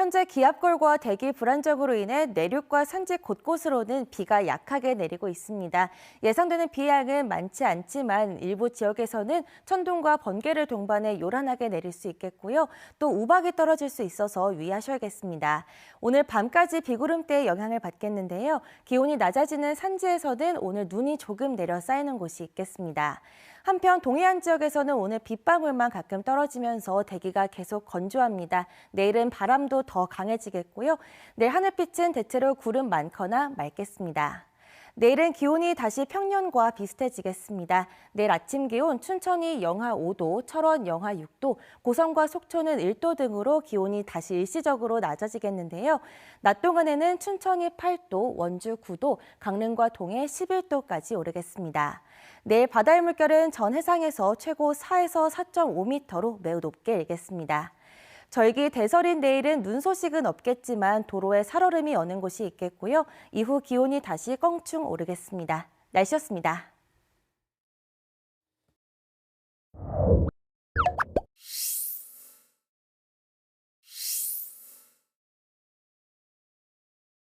현재 기압골과 대기 불안정으로 인해 내륙과 산지 곳곳으로는 비가 약하게 내리고 있습니다. 예상되는 비 양은 많지 않지만 일부 지역에서는 천둥과 번개를 동반해 요란하게 내릴 수 있겠고요. 또 우박이 떨어질 수 있어서 유의하셔야겠습니다. 오늘 밤까지 비구름대의 영향을 받겠는데요. 기온이 낮아지는 산지에서는 오늘 눈이 조금 내려 쌓이는 곳이 있겠습니다. 한편 동해안 지역에서는 오늘 빗방울만 가끔 떨어지면서 대기가 계속 건조합니다. 내일은 바람도 더 강해지겠고요. 내일 하늘빛은 대체로 구름 많거나 맑겠습니다. 내일은 기온이 다시 평년과 비슷해지겠습니다. 내일 아침 기온 춘천이 영하 5도, 철원 영하 6도, 고성과 속초는 1도 등으로 기온이 다시 일시적으로 낮아지겠는데요. 낮 동안에는 춘천이 8도, 원주 9도, 강릉과 동해 11도까지 오르겠습니다. 내일 바다의 물결은 전 해상에서 최고 4에서 4.5m로 매우 높게 일겠습니다. 절기 대설인 내일은 눈 소식은 없겠지만 도로에 살얼음이 어는 곳이 있겠고요. 이후 기온이 다시 껑충 오르겠습니다. 날씨였습니다.